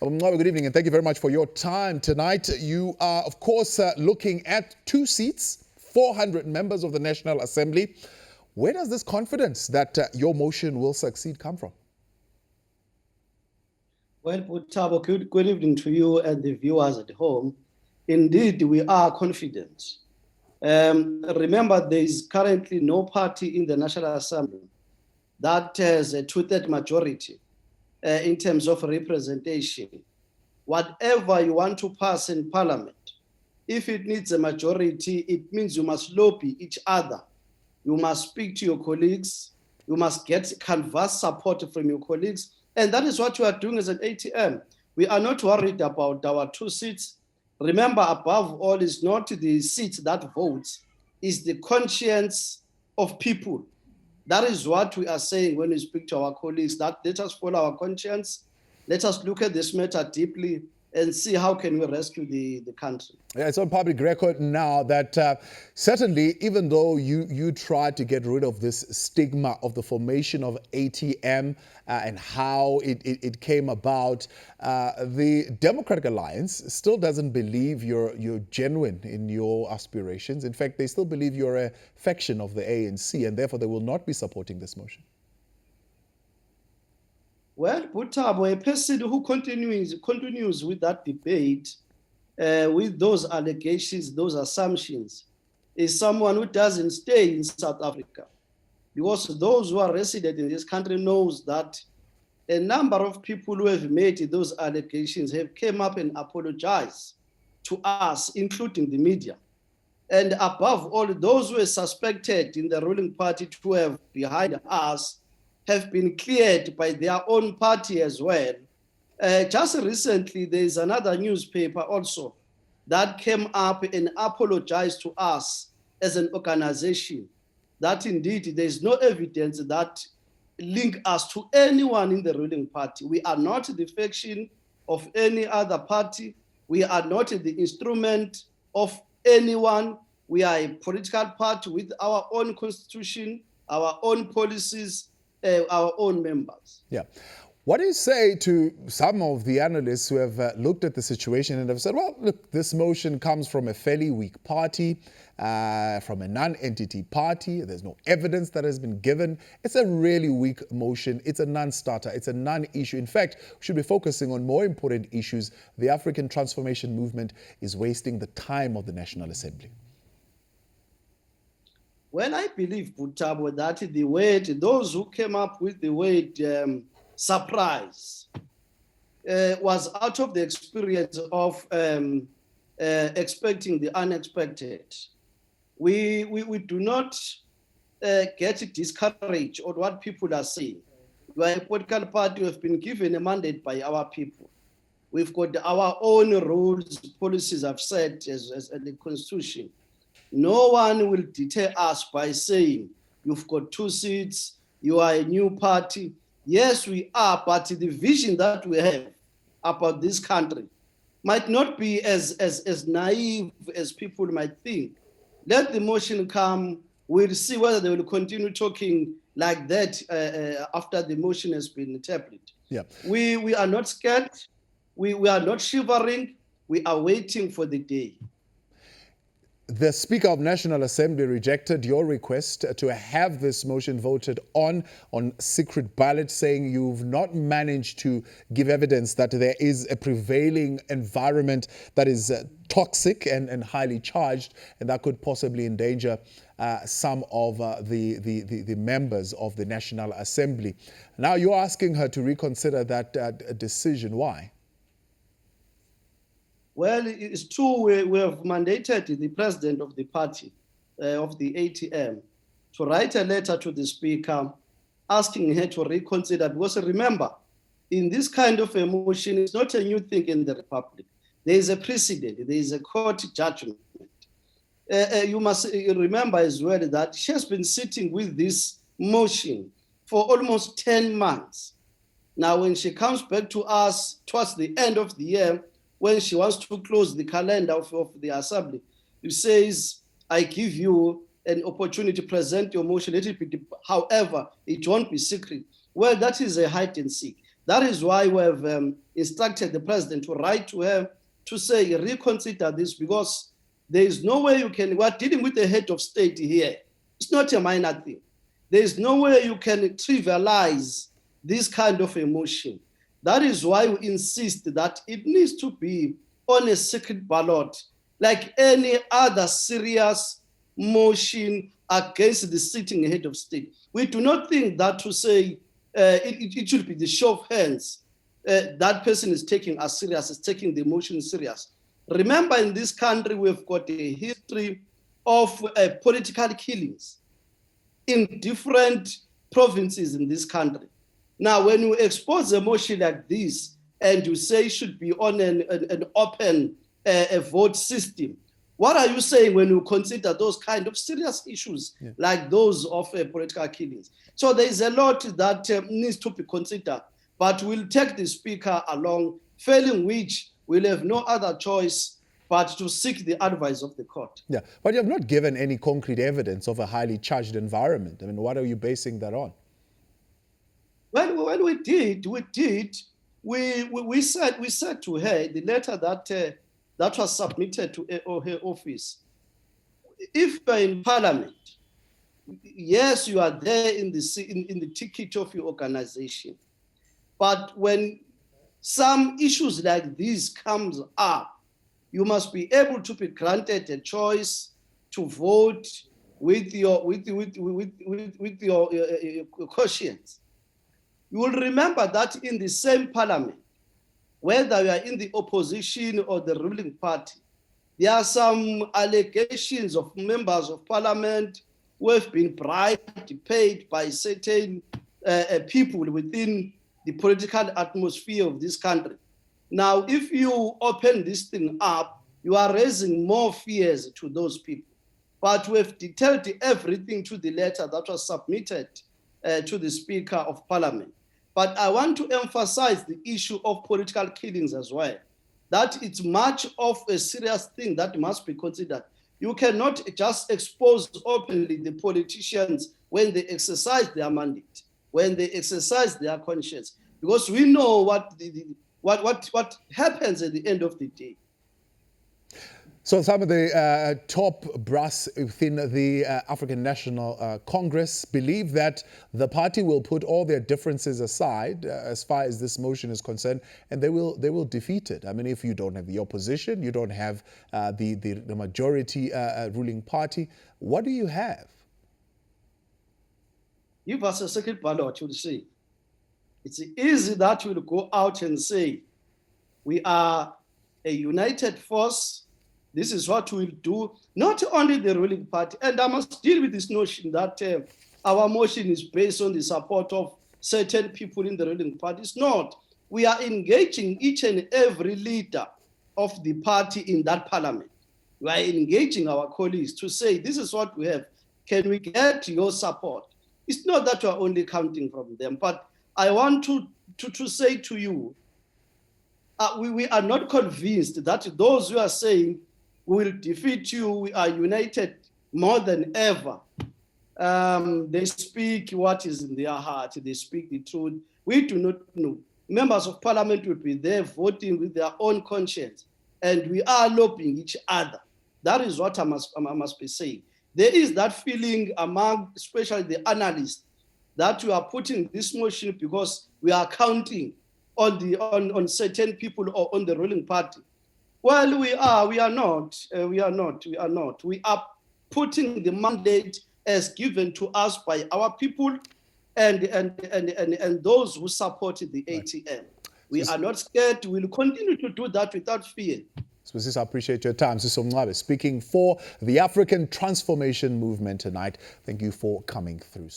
Good evening, and thank you very much for your time tonight. You are, of course, looking at 2 seats, 400 members of the National Assembly. Where does this confidence that your motion will succeed come from? Well, Butabo, good evening to you and the viewers at home. Indeed, we are confident. Remember, there is currently no party in the National Assembly that has a 2/3 majority in terms of representation. Whatever you want to pass in Parliament, if it needs a majority, it means you must lobby each other. You must speak to your colleagues. You must canvass support from your colleagues. And that is what we are doing as an ATM. We are not worried about our 2 seats. Remember, above all, is not the seat that votes, it's the conscience of people. That is what we are saying when we speak to our colleagues, that let us follow our conscience. Let us look at this matter deeply and see how can we rescue the country. Yeah, it's on public record now that certainly, even though you tried to get rid of this stigma of the formation of ATM and how it came about, the Democratic Alliance still doesn't believe you're genuine in your aspirations. In fact, they still believe you're a faction of the ANC, and therefore they will not be supporting this motion. Well, Butabo, a person who continues with that debate, with those allegations, those assumptions, is someone who doesn't stay in South Africa. Because those who are resident in this country knows that a number of people who have made those allegations have come up and apologized to us, including the media. And above all, those who are suspected in the ruling party to have behind us have been cleared by their own party as well. Just recently, there is another newspaper also that came up and apologized to us as an organization, that indeed there is no evidence that link us to anyone in the ruling party. We are not the faction of any other party. We are not the instrument of anyone. We are a political party with our own constitution, our own policies, our own members. Yeah. What do you say to some of the analysts who have looked at the situation and have said, well, look, this motion comes from a fairly weak party, from a non-entity party. There's no evidence that has been given. It's a really weak motion. It's a non-starter. It's a non-issue. In fact, we should be focusing on more important issues. The African transformation movement is wasting the time of the National Assembly. Well, I believe, Butabo, that the word, those who came up with the word surprise was out of the experience of expecting the unexpected. We do not get discouraged on what people are saying. We are a political party who have been given a mandate by our people. We've got our own rules, policies I've set as the Constitution. No one will deter us by saying, you've got 2 seats, you are a new party. Yes, we are, but the vision that we have about this country might not be as naive as people might think. Let the motion come. We'll see whether they will continue talking like that after the motion has been tabled. Yeah. We are not scared. We are not shivering. We are waiting for the day. The Speaker of National Assembly rejected your request to have this motion voted on secret ballot, saying you've not managed to give evidence that there is a prevailing environment that is toxic and highly charged, and that could possibly endanger some of the members of the National Assembly. Now you're asking her to reconsider that decision. Why? Well, it's true, we have mandated the president of the party, of the ATM, to write a letter to the speaker asking her to reconsider. Because remember, in this kind of a motion, it's not a new thing in the Republic. There is a precedent, there is a court judgment. You must remember as well that she has been sitting with this motion for almost 10 months. Now, when she comes back to us towards the end of the year, when she wants to close the calendar of the assembly, she says, I give you an opportunity to present your motion. Let it be, however, it won't be secret. Well, that is a hide and seek. That is why we have instructed the president to write to her to say reconsider this, because there is no way you can, we're dealing with the head of state here. It's not a minor thing. There is no way you can trivialize this kind of emotion. That is why we insist that it needs to be on a secret ballot, like any other serious motion against the sitting head of state. We do not think that to say it should be the show of hands. That person is taking us serious, is taking the motion serious. Remember, in this country, we've got a history of political killings in different provinces in this country. Now, when you expose a motion like this and you say it should be on an open vote system, what are you saying when you consider those kind of serious issues like those of political killings? So there is a lot that needs to be considered, but we'll take the speaker along, failing which we'll have no other choice but to seek the advice of the court. Yeah, but you have not given any concrete evidence of a highly charged environment. I mean, what are you basing that on? When we said to her, the letter that was submitted to her office, if you're in parliament, yes, you are there in the ticket of your organization, but when some issues like this comes up, you must be able to be granted a choice to vote with your conscience. You will remember that in the same parliament, whether you are in the opposition or the ruling party, there are some allegations of members of parliament who have been bribed, paid by certain people within the political atmosphere of this country. Now, if you open this thing up, you are raising more fears to those people. But we've detailed everything to the letter that was submitted to the Speaker of Parliament. But I want to emphasize the issue of political killings as well, that it's much of a serious thing that must be considered. You cannot just expose openly the politicians when they exercise their mandate, when they exercise their conscience, because we know what happens at the end of the day. So some of the top brass within the African National Congress believe that the party will put all their differences aside as far as this motion is concerned, and they will defeat it. I mean, if you don't have the opposition, you don't have the majority ruling party, what do you have? Give us a second ballot, you'll see. It's easy that we'll go out and say, we are a united force. This is what we'll do, not only the ruling party. And I must deal with this notion that our motion is based on the support of certain people in the ruling party. It's not. We are engaging each and every leader of the party in that parliament. We are engaging our colleagues to say, this is what we have. Can we get your support? It's not that we're only counting from them, but I want to say to you, we are not convinced that those who are saying we will defeat you, we are united more than ever. They speak what is in their heart, they speak the truth. We do not know. Members of parliament will be there voting with their own conscience, and we are lobbying each other. That is what I must be saying. There is that feeling among, especially the analysts, that we are putting this motion because we are counting on certain people or on the ruling party. Well, we are not. We are putting the mandate as given to us by our people and those who supported the ATM. We are not scared. We will continue to do that without fear. I appreciate your time. Siso Mncwabe, speaking for the African Transformation Movement tonight. Thank you for coming through.